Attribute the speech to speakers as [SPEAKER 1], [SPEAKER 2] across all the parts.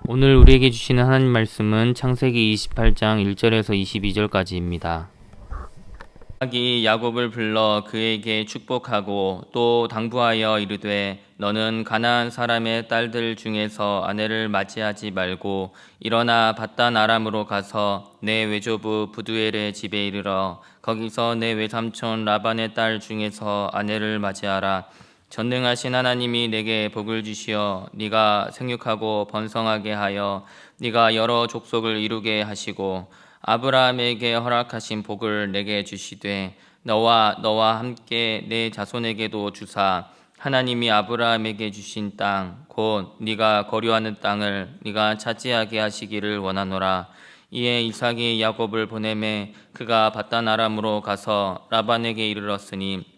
[SPEAKER 1] 오늘 우리에게 주시는 하나님 말씀은 창세기 28장 1절에서 22절까지입니다. 이삭이 야곱을 불러 그에게 축복하고 또 당부하여 이르되 너는 가나안 사람의 딸들 중에서 아내를 맞이하지 말고 일어나 밧단 아람으로 가서 내 외조부 부두엘의 집에 이르러 거기서 내 외삼촌 라반의 딸 중에서 아내를 맞이하라. 전능하신 하나님이 내게 복을 주시어 네가 생육하고 번성하게 하여 네가 여러 족속을 이루게 하시고 아브라함에게 허락하신 복을 내게 주시되 너와 함께 내 자손에게도 주사 하나님이 아브라함에게 주신 땅 곧 네가 거류하는 땅을 네가 차지하게 하시기를 원하노라. 이에 이삭이 야곱을 보내매 그가 밧단 아람으로 가서 라반에게 이르렀으니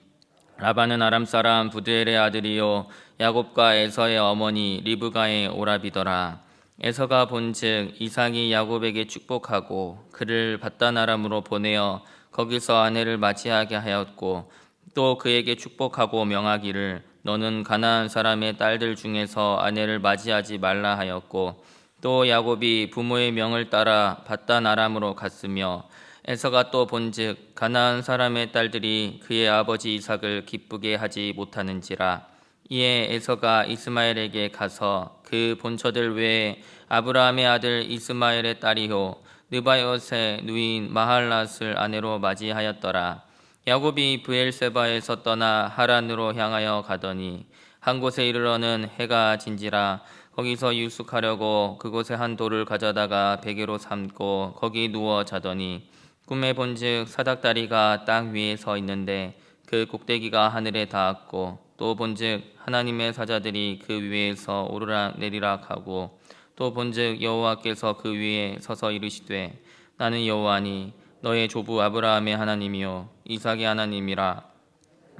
[SPEAKER 1] 라반은 아람 사람 부드엘의 아들이요 야곱과 에서의 어머니 리브가의 오라비더라. 에서가 본즉 이삭이 야곱에게 축복하고 그를 밧단 아람으로 보내어 거기서 아내를 맞이하게 하였고 또 그에게 축복하고 명하기를 너는 가나안 사람의 딸들 중에서 아내를 맞이하지 말라 하였고 또 야곱이 부모의 명을 따라 밧단 아람으로 갔으며 에서가 또 본즉 가나안 사람의 딸들이 그의 아버지 이삭을 기쁘게 하지 못하는지라. 이에 에서가 이스마엘에게 가서 그 본처들 외에 아브라함의 아들 이스마엘의 딸이요 느바요스의 누인 마할랏을 아내로 맞이하였더라. 야곱이 브엘세바에서 떠나 하란으로 향하여 가더니 한 곳에 이르러는 해가 진지라. 거기서 유숙하려고 그곳에 한 돌을 가져다가 베개로 삼고 거기 누워 자더니 꿈에 본즉 사닥다리가 땅 위에 서 있는데 그 꼭대기가 하늘에 닿았고 또 본즉 하나님의 사자들이 그 위에서 오르락 내리락 하고 또 본즉 여호와께서 그 위에 서서 이르시되 나는 여호와니 너의 조부 아브라함의 하나님이요 이삭의 하나님이라.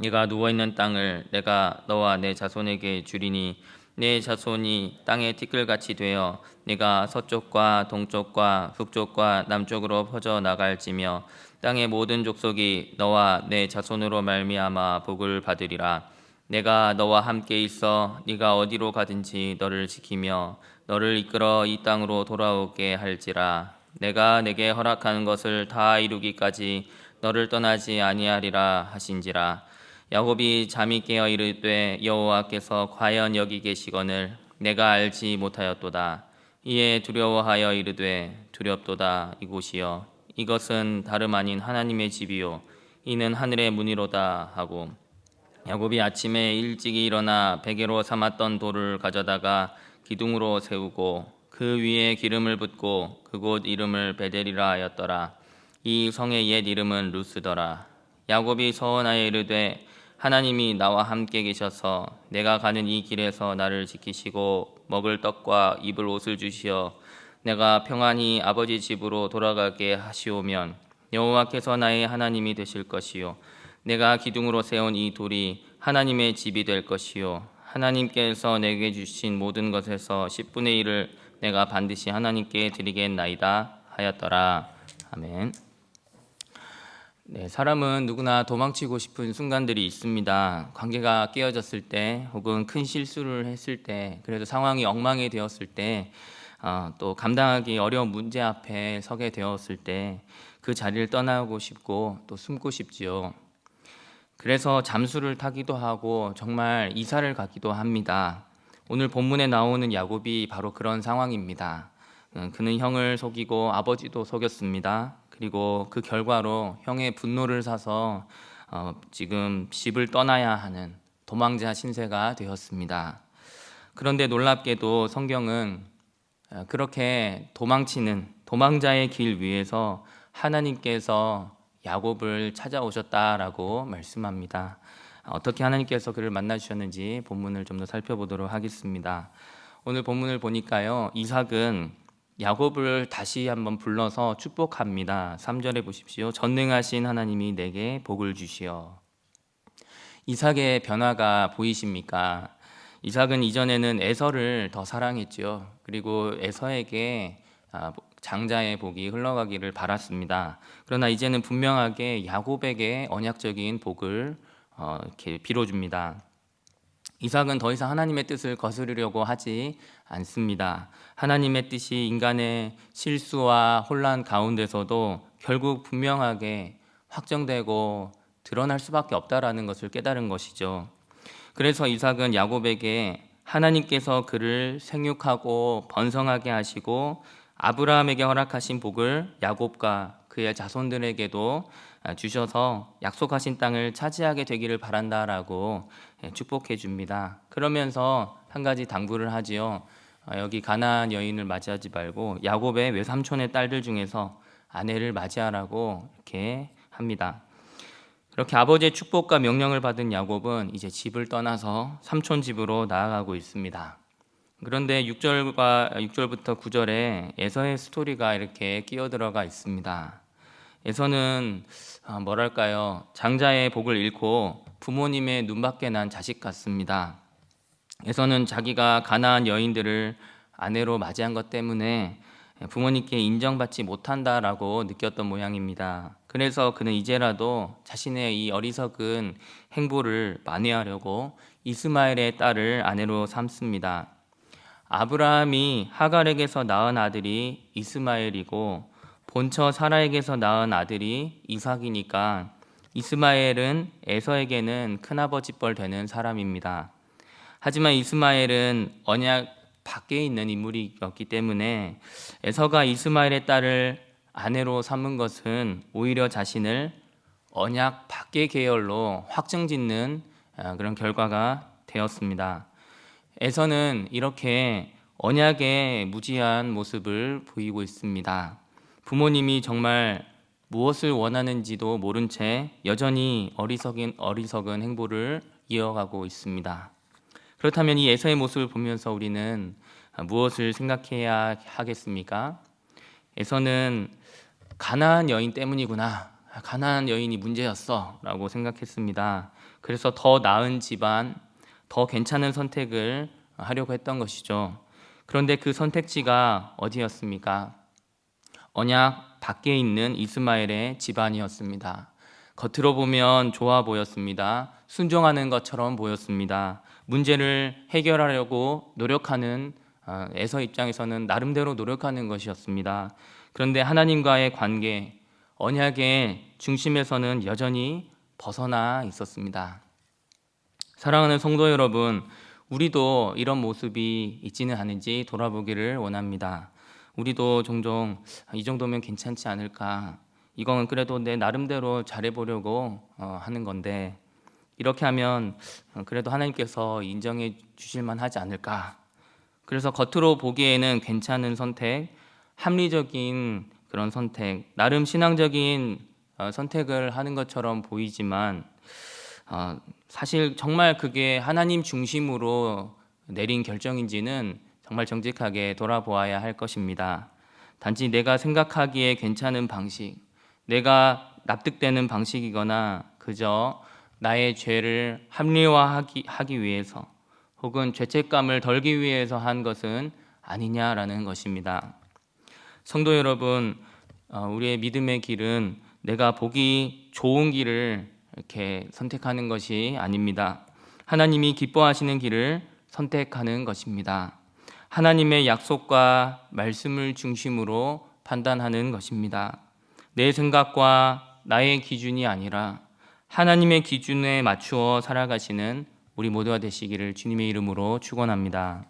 [SPEAKER 1] 네가 누워있는 땅을 내가 너와 내 자손에게 주리니 내 자손이 땅의 티끌같이 되어 네가 서쪽과 동쪽과 북쪽과 남쪽으로 퍼져 나갈지며 땅의 모든 족속이 너와 내 자손으로 말미암아 복을 받으리라. 내가 너와 함께 있어 네가 어디로 가든지 너를 지키며 너를 이끌어 이 땅으로 돌아오게 할지라. 내가 내게 허락하는 것을 다 이루기까지 너를 떠나지 아니하리라 하신지라. 야곱이 잠이 깨어 이르되 여호와께서 과연 여기 계시거늘 내가 알지 못하였도다. 이에 두려워하여 이르되 두렵도다. 이곳이여 이것은 다름 아닌 하나님의 집이요 이는 하늘의 문이로다 하고 야곱이 아침에 일찍이 일어나 베개로 삼았던 돌을 가져다가 기둥으로 세우고 그 위에 기름을 붓고 그곳 이름을 베델이라 하였더라. 이 성의 옛 이름은 루스더라. 야곱이 서원하여 이르되 하나님이 나와 함께 계셔서 내가 가는 이 길에서 나를 지키시고 먹을 떡과 입을 옷을 주시어 내가 평안히 아버지 집으로 돌아가게 하시오면 여호와께서 나의 하나님이 되실 것이요 내가 기둥으로 세운 이 돌이 하나님의 집이 될 것이요 하나님께서 내게 주신 모든 것에서 10분의 1을 내가 반드시 하나님께 드리겠나이다 하였더라. 아멘. 네, 사람은 누구나 도망치고 싶은 순간들이 있습니다. 관계가 깨어졌을 때 혹은 큰 실수를 했을 때 그래도 상황이 엉망이 되었을 때 또 감당하기 어려운 문제 앞에 서게 되었을 때 그 자리를 떠나고 싶고 또 숨고 싶지요. 그래서 잠수를 타기도 하고 정말 이사를 가기도 합니다. 오늘 본문에 나오는 야곱이 바로 그런 상황입니다. 그는 형을 속이고 아버지도 속였습니다. 그리고 그 결과로 형의 분노를 사서 지금 집을 떠나야 하는 도망자 신세가 되었습니다. 그런데 놀랍게도 성경은 그렇게 도망치는 도망자의 길 위에서 하나님께서 야곱을 찾아오셨다라고 말씀합니다. 어떻게 하나님께서 그를 만나주셨는지 본문을 좀 더 살펴보도록 하겠습니다. 오늘 본문을 보니까요, 이삭은 야곱을 다시 한번 불러서 축복합니다. 3절에 보십시오. 전능하신 하나님이 내게 복을 주시어. 이삭의 변화가 보이십니까? 이삭은 이전에는 에서를 더 사랑했죠. 그리고 에서에게 장자의 복이 흘러가기를 바랐습니다. 그러나 이제는 분명하게 야곱에게 언약적인 복을 이렇게 빌어줍니다. 이삭은 더 이상 하나님의 뜻을 거스르려고 하지 않습니다. 하나님의 뜻이 인간의 실수와 혼란 가운데서도 결국 분명하게 확정되고 드러날 수밖에 없다라는 것을 깨달은 것이죠. 그래서 이삭은 야곱에게 하나님께서 그를 생육하고 번성하게 하시고 아브라함에게 허락하신 복을 야곱과 그의 자손들에게도 주셔서 약속하신 땅을 차지하게 되기를 바란다라고 축복해 줍니다. 그러면서 한 가지 당부를 하지요. 여기 가나안 여인을 맞이하지 말고 야곱의 외삼촌의 딸들 중에서 아내를 맞이하라고 이렇게 합니다. 이렇게 아버지의 축복과 명령을 받은 야곱은 이제 집을 떠나서 삼촌 집으로 나아가고 있습니다. 그런데 6절부터 9절에 에서의 스토리가 이렇게 끼어들어가 있습니다. 에서는 뭐랄까요? 장자의 복을 잃고 부모님의 눈밖에 난 자식 같습니다. 에서는 자기가 가나안 여인들을 아내로 맞이한 것 때문에 부모님께 인정받지 못한다라고 느꼈던 모양입니다. 그래서 그는 이제라도 자신의 이 어리석은 행보를 만회하려고 이스마엘의 딸을 아내로 삼습니다. 아브라함이 하갈에게서 낳은 아들이 이스마엘이고 본처 사라에게서 낳은 아들이 이삭이니까 이스마엘은 에서에게는 큰아버지뻘 되는 사람입니다. 하지만 이스마엘은 언약 밖에 있는 인물이었기 때문에 에서가 이스마엘의 딸을 아내로 삼은 것은 오히려 자신을 언약 밖의 계열로 확정짓는 그런 결과가 되었습니다. 에서는 이렇게 언약의 무지한 모습을 보이고 있습니다. 부모님이 정말 무엇을 원하는지도 모른 채 여전히 어리석은 행보를 이어가고 있습니다. 그렇다면 이 에서의 모습을 보면서 우리는 무엇을 생각해야 하겠습니까? 에서는 가나안 여인 때문이구나. 가나안 여인이 문제였어 라고 생각했습니다. 그래서 더 나은 집안, 더 괜찮은 선택을 하려고 했던 것이죠. 그런데 그 선택지가 어디였습니까? 언약 밖에 있는 이스마엘의 집안이었습니다. 겉으로 보면 좋아 보였습니다. 순종하는 것처럼 보였습니다. 문제를 해결하려고 노력하는 에서 입장에서는 나름대로 노력하는 것이었습니다. 그런데 하나님과의 관계, 언약의 중심에서는 여전히 벗어나 있었습니다. 사랑하는 성도 여러분, 우리도 이런 모습이 있지는 않은지 돌아보기를 원합니다. 우리도 종종 이 정도면 괜찮지 않을까? 이건 그래도 내 나름대로 잘해보려고 하는 건데 이렇게 하면 그래도 하나님께서 인정해 주실 만하지 않을까? 그래서 겉으로 보기에는 괜찮은 선택, 합리적인 그런 선택, 나름 신앙적인 선택을 하는 것처럼 보이지만 사실 정말 그게 하나님 중심으로 내린 결정인지는 정말 정직하게 돌아보아야 할 것입니다. 단지 내가 생각하기에 괜찮은 방식, 내가 납득되는 방식이거나 그저 나의 죄를 합리화하기 위해서 혹은 죄책감을 덜기 위해서 한 것은 아니냐라는 것입니다. 성도 여러분, 우리의 믿음의 길은 내가 보기 좋은 길을 이렇게 선택하는 것이 아닙니다. 하나님이 기뻐하시는 길을 선택하는 것입니다. 하나님의 약속과 말씀을 중심으로 판단하는 것입니다. 내 생각과 나의 기준이 아니라 하나님의 기준에 맞추어 살아가시는 우리 모두가 되시기를 주님의 이름으로 축원합니다.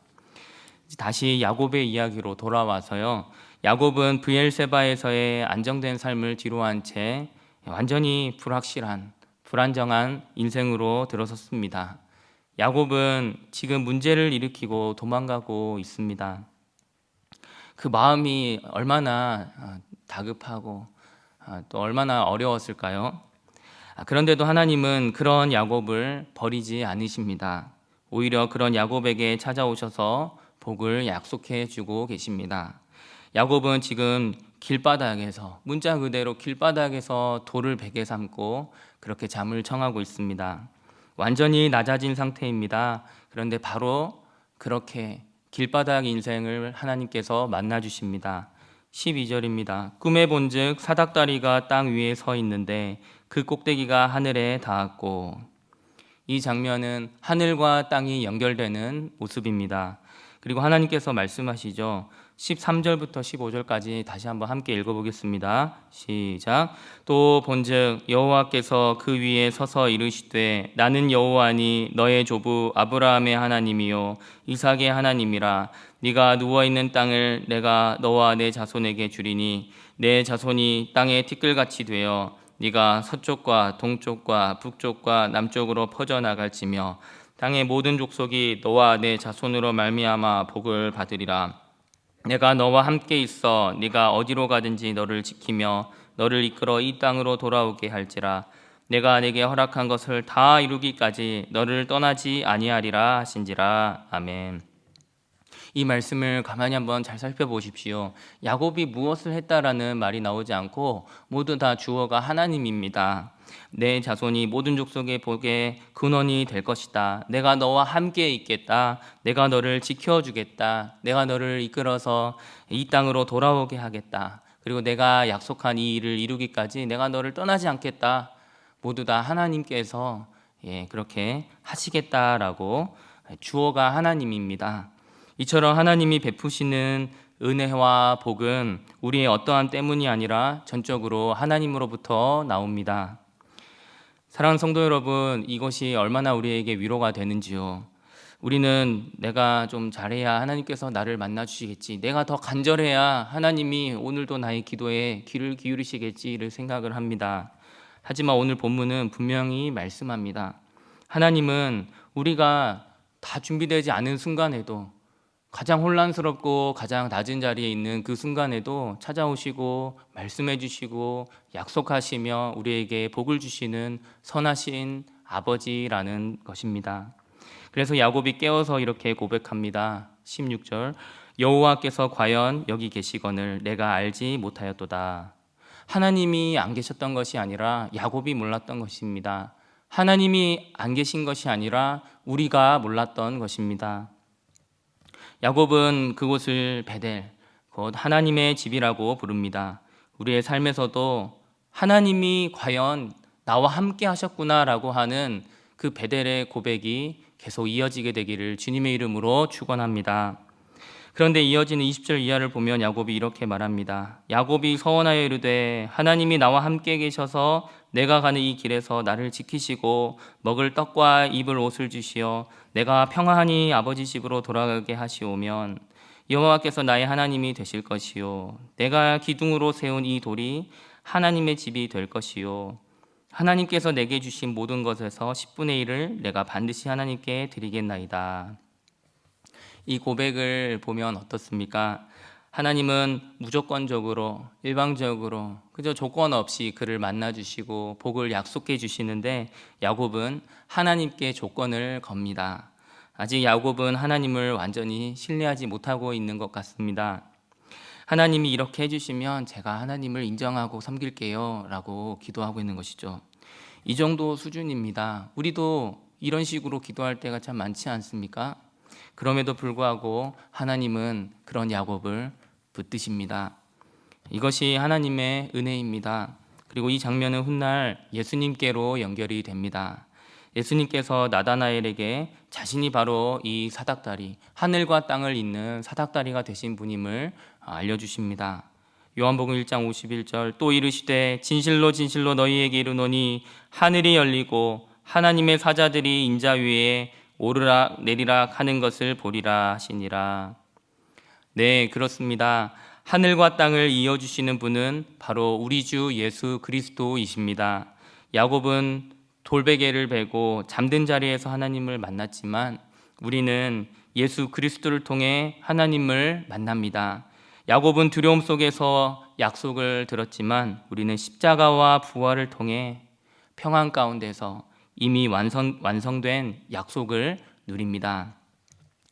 [SPEAKER 1] 다시 야곱의 이야기로 돌아와서요. 야곱은 브엘세바에서의 안정된 삶을 뒤로한 채 완전히 불확실한 불안정한 인생으로 들어섰습니다. 야곱은 지금 문제를 일으키고 도망가고 있습니다. 그 마음이 얼마나 다급하고 또 얼마나 어려웠을까요? 그런데도 하나님은 그런 야곱을 버리지 않으십니다. 오히려 그런 야곱에게 찾아오셔서 복을 약속해 주고 계십니다. 야곱은 지금 길바닥에서 문자 그대로 길바닥에서 돌을 베개 삼고 그렇게 잠을 청하고 있습니다. 완전히 낮아진 상태입니다. 그런데 바로 그렇게 길바닥 인생을 하나님께서 만나 주십니다. 12절입니다. 꿈에 본즉 사닥다리가 땅 위에 서 있는데 그 꼭대기가 하늘에 닿았고, 이 장면은 하늘과 땅이 연결되는 모습입니다. 그리고 하나님께서 말씀하시죠. 13절부터 15절까지 다시 한번 함께 읽어보겠습니다. 시작. 또 본즉 여호와께서 그 위에 서서 이르시되 나는 여호와니 너의 조부 아브라함의 하나님이요 이삭의 하나님이라. 네가 누워있는 땅을 내가 너와 내 자손에게 주리니 내 자손이 땅의 티끌같이 되어 네가 서쪽과 동쪽과 북쪽과 남쪽으로 퍼져나갈지며 땅의 모든 족속이 너와 내 자손으로 말미암아 복을 받으리라. 내가 너와 함께 있어 네가 어디로 가든지 너를 지키며 너를 이끌어 이 땅으로 돌아오게 할지라. 내가 네게 허락한 것을 다 이루기까지 너를 떠나지 아니하리라 하신지라. 아멘. 이 말씀을 가만히 한번 잘 살펴보십시오. 야곱이 무엇을 했다라는 말이 나오지 않고 모두 다 주어가 하나님입니다. 내 자손이 모든 족속의 복의 근원이 될 것이다. 내가 너와 함께 있겠다. 내가 너를 지켜주겠다. 내가 너를 이끌어서 이 땅으로 돌아오게 하겠다. 그리고 내가 약속한 이 일을 이루기까지 내가 너를 떠나지 않겠다. 모두 다 하나님께서 그렇게 하시겠다라고 주어가 하나님입니다. 이처럼 하나님이 베푸시는 은혜와 복은 우리의 어떠한 때문이 아니라 전적으로 하나님으로부터 나옵니다. 사랑하는 성도 여러분, 이것이 얼마나 우리에게 위로가 되는지요. 우리는 내가 좀 잘해야 하나님께서 나를 만나 주시겠지, 내가 더 간절해야 하나님이 오늘도 나의 기도에 귀를 기울이시겠지를 생각을 합니다. 하지만 오늘 본문은 분명히 말씀합니다. 하나님은 우리가 다 준비되지 않은 순간에도, 가장 혼란스럽고 가장 낮은 자리에 있는 그 순간에도 찾아오시고 말씀해 주시고 약속하시며 우리에게 복을 주시는 선하신 아버지라는 것입니다. 그래서 야곱이 깨어서 이렇게 고백합니다. 16절. 여호와께서 과연 여기 계시거늘 내가 알지 못하였도다. 하나님이 안 계셨던 것이 아니라 야곱이 몰랐던 것입니다. 하나님이 안 계신 것이 아니라 우리가 몰랐던 것입니다. 야곱은 그곳을 베델, 곧 하나님의 집이라고 부릅니다. 우리의 삶에서도 하나님이 과연 나와 함께 하셨구나라고 하는 그 베델의 고백이 계속 이어지게 되기를 주님의 이름으로 축원합니다. 그런데 이어지는 20절 이하를 보면 야곱이 이렇게 말합니다. 야곱이 서원하여 이르되 하나님이 나와 함께 계셔서 내가 가는 이 길에서 나를 지키시고 먹을 떡과 입을 옷을 주시어 내가 평안히 아버지 집으로 돌아가게 하시오면 여호와께서 나의 하나님이 되실 것이요 내가 기둥으로 세운 이 돌이 하나님의 집이 될 것이요 하나님께서 내게 주신 모든 것에서 10분의 1을 내가 반드시 하나님께 드리겠나이다. 이 고백을 보면 어떻습니까? 하나님은 무조건적으로, 일방적으로, 그저 조건 없이 그를 만나주시고 복을 약속해 주시는데 야곱은 하나님께 조건을 겁니다. 아직 야곱은 하나님을 완전히 신뢰하지 못하고 있는 것 같습니다. 하나님이 이렇게 해주시면 제가 하나님을 인정하고 섬길게요 라고 기도하고 있는 것이죠. 이 정도 수준입니다. 우리도 이런 식으로 기도할 때가 참 많지 않습니까? 그럼에도 불구하고 하나님은 그런 야곱을 붙드십니다. 이것이 하나님의 은혜입니다. 그리고 이 장면은 훗날 예수님께로 연결이 됩니다. 예수님께서 나다나엘에게 자신이 바로 이 사닥다리, 하늘과 땅을 잇는 사닥다리가 되신 분임을 알려주십니다. 요한복음 1장 51절 또 이르시되 진실로 진실로 너희에게 이르노니 하늘이 열리고 하나님의 사자들이 인자 위에 오르락 내리락 하는 것을 보리라 하시니라. 네, 그렇습니다. 하늘과 땅을 이어주시는 분은 바로 우리 주 예수 그리스도이십니다. 야곱은 돌베개를 베고 잠든 자리에서 하나님을 만났지만 우리는 예수 그리스도를 통해 하나님을 만납니다. 야곱은 두려움 속에서 약속을 들었지만 우리는 십자가와 부활을 통해 평안 가운데서 이미 완성된 약속을 누립니다.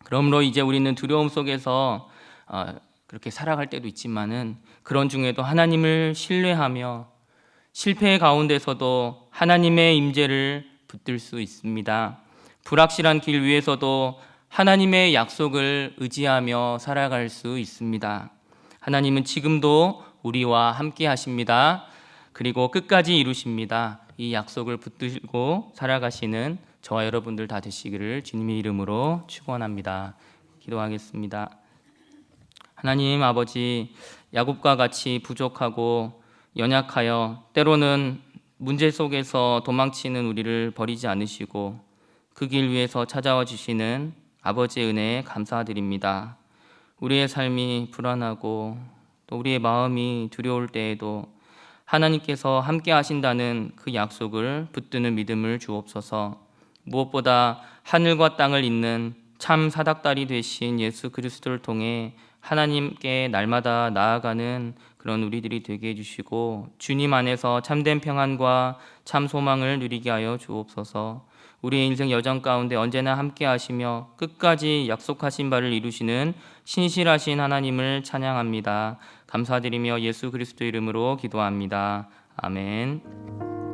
[SPEAKER 1] 그러므로 이제 우리는 두려움 속에서 그렇게 살아갈 때도 있지만은 그런 중에도 하나님을 신뢰하며 실패 가운데서도 하나님의 임재를 붙들 수 있습니다. 불확실한 길 위에서도 하나님의 약속을 의지하며 살아갈 수 있습니다. 하나님은 지금도 우리와 함께 하십니다. 그리고 끝까지 이루십니다. 이 약속을 붙들고 살아가시는 저와 여러분들 다 되시기를 주님의 이름으로 축원합니다. 기도하겠습니다. 하나님 아버지, 야곱과 같이 부족하고 연약하여 때로는 문제 속에서 도망치는 우리를 버리지 않으시고 그 길 위에서 찾아와 주시는 아버지의 은혜에 감사드립니다. 우리의 삶이 불안하고 또 우리의 마음이 두려울 때에도 하나님께서 함께 하신다는 그 약속을 붙드는 믿음을 주옵소서. 무엇보다 하늘과 땅을 잇는 참 사닥다리 되신 예수 그리스도를 통해 하나님께 날마다 나아가는 그런 우리들이 되게 해주시고 주님 안에서 참된 평안과 참 소망을 누리게 하여 주옵소서. 우리의 인생 여정 가운데 언제나 함께 하시며 끝까지 약속하신 바를 이루시는 신실하신 하나님을 찬양합니다. 감사드리며 예수 그리스도 이름으로 기도합니다. 아멘.